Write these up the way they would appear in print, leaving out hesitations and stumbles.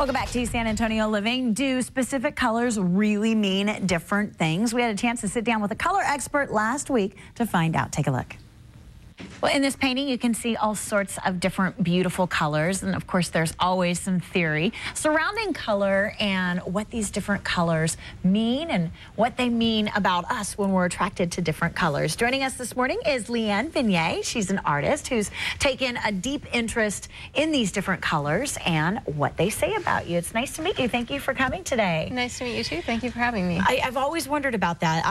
Welcome back to San Antonio Living. Do specific colors really mean different things? We had a chance to sit down with a color expert last week to find out. Take a look. Well, in this painting, you can see all sorts of different beautiful colors. And of course, there's always some theory surrounding color and what these different colors mean and what they mean about us when we're attracted to different colors. Joining us this morning is Leanne Venier. She's an artist who's taken a deep interest in these different colors and what they say about you. It's nice to meet you. Thank you for coming today. Nice to meet you too. Thank you for having me. I've always wondered about that.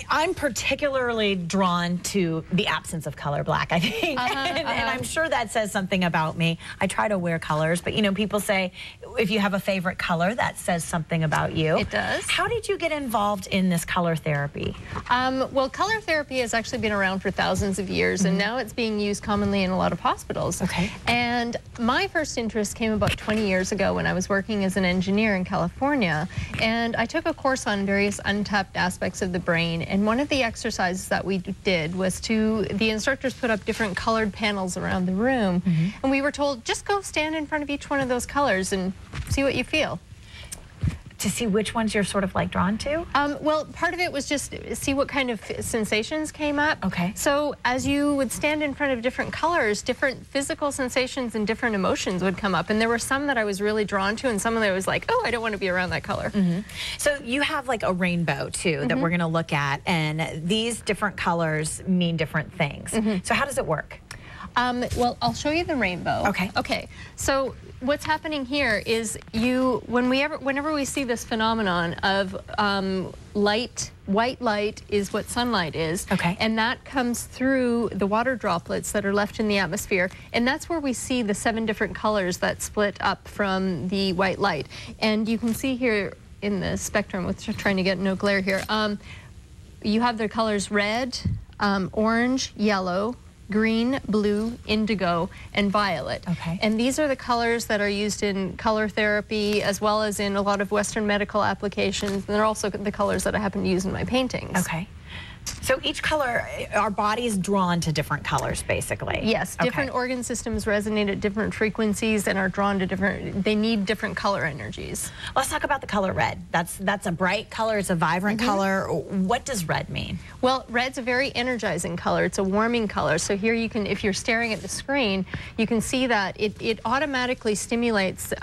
I'm particularly drawn to the absence of color black, I think. And I'm sure that says something about me. I try to wear colors, but you know, people say if you have a favorite color, that says something about you. It does. How did you get involved in this color therapy? Well, color therapy has actually been around for thousands of years, and now it's being used commonly in a lot of hospitals. Okay. And my first interest came about 20 years ago when I was working as an engineer in California, and I took a course on various untapped aspects of the brain, and one of the exercises that we did was the instructors put up different colored panels around the room, and we were told, just go stand in front of each one of those colors and see what you feel. To see which ones you're sort of like drawn to? Well, part of it was just see what kind of sensations came up. Okay. So as you would stand in front of different colors, different physical sensations and different emotions would come up. And there were some that I was really drawn to and some that I was like, oh, I don't want to be around that color. So you have like a rainbow too that we're going to look at, and these different colors mean different things. So how does it work? Well, I'll show you the rainbow. Okay. Okay. So what's happening here is whenever we see this phenomenon of white light is what sunlight is. Okay. And that comes through the water droplets that are left in the atmosphere. And that's where we see the 7 different colors that split up from the white light. And you can see here in the spectrum, with trying to get no glare here, you have the colors red, orange, yellow, green, blue, indigo, and violet. Okay. And these are the colors that are used in color therapy as well as in a lot of Western medical applications. And they're also the colors that I happen to use in my paintings. Okay. So each color, our body is drawn to different colors, basically. Yes, different organ systems resonate at different frequencies and are drawn to they need different color energies. Let's talk about the color red. That's a bright color, it's a vibrant color. What does red mean? Well, red's a very energizing color. It's a warming color. So here you can, if you're staring at the screen, you can see that it automatically stimulates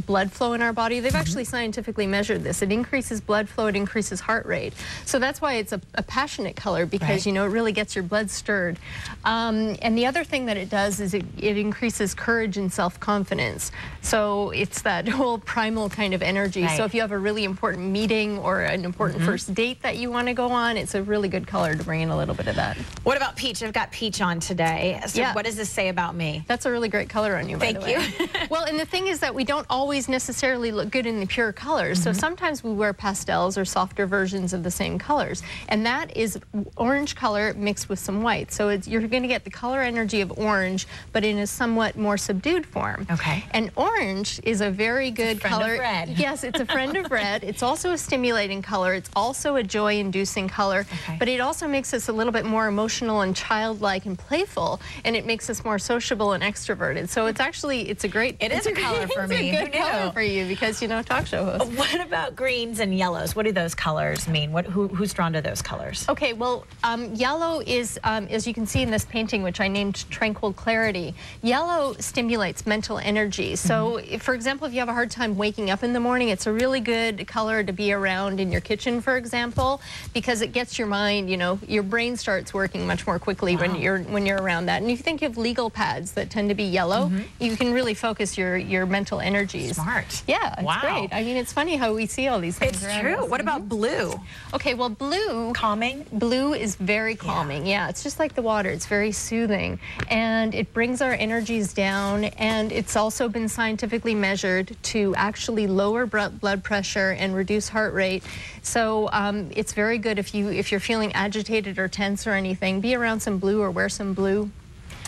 blood flow in our body. They've actually scientifically measured this. It increases blood flow, it increases heart rate. So that's why it's a passionate color, because you know, it really gets your blood stirred. And the other thing that it does is it increases courage and self-confidence. So it's that whole primal kind of energy. So if you have a really important meeting or an important first date that you want to go on, it's a really good color to bring in a little bit of that. What about peach? I've got peach on today. So what does this say about me? That's a really great color on you, by the way. Thank you. Well, and the thing is that we don't always necessarily look good in the pure colors. So sometimes we wear pastels or softer versions of the same colors. And that is orange color mixed with some white. So you're going to get the color energy of orange, but in a somewhat more subdued form. Okay. And orange is a very good color. Of red. Yes, it's a friend of red. It's also a stimulating color. It's also a joy-inducing color. But it also makes us a little bit more emotional and childlike and playful, and it makes us more sociable and extroverted. So it's actually, it's a great color for me. It's a good color for you because, you know, talk show host. What about greens and yellows? What do those colors mean? Who's drawn to those colors? Okay, well, yellow is, as you can see in this painting, which I named Tranquil Clarity, yellow stimulates mental energy. So, for example, if you have a hard time waking up in the morning, it's a really good color to be around in your kitchen, for example, because it gets your mind, you know, your brain starts working much more quickly when you're around that. And if you think of legal pads that tend to be yellow, you can really focus your mental energies. Smart. Yeah, it's great. I mean, it's funny how we see all these things It's true. What about blue? Okay, well, blue... Calming? Blue is very calming. Yeah, it's just like the water. It's very soothing. And it brings our energies down. And it's also been scientifically measured to actually lower blood pressure and reduce heart rate. So it's very good if you're feeling agitated or tense or anything. Be around some blue or wear some blue,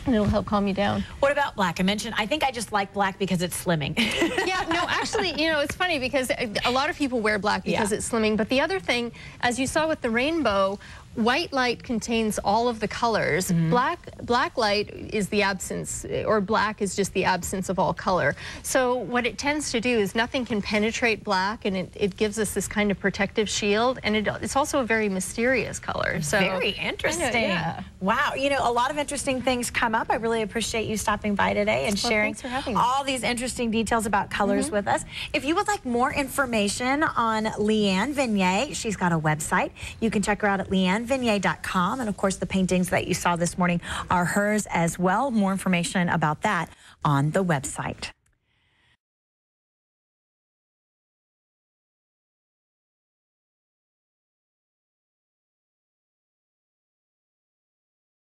and it'll help calm you down. What about black? I think I just like black because it's slimming. Yeah, No, actually, you know, it's funny because a lot of people wear black because it's slimming. But the other thing, as you saw with the rainbow, white light contains all of the colors. Black light is the absence, or black is just the absence of all color. So what it tends to do is nothing can penetrate black, and it gives us this kind of protective shield, and it's also a very mysterious color. So very interesting. Wow, you know, a lot of interesting things come up. I really appreciate you stopping by today and sharing all these interesting details about colors with us. If you would like more information on Leanne Venier, she's got a website. You can check her out at LeanneVenier.com, and of course the paintings that you saw this morning are hers as well. More information about that on the website.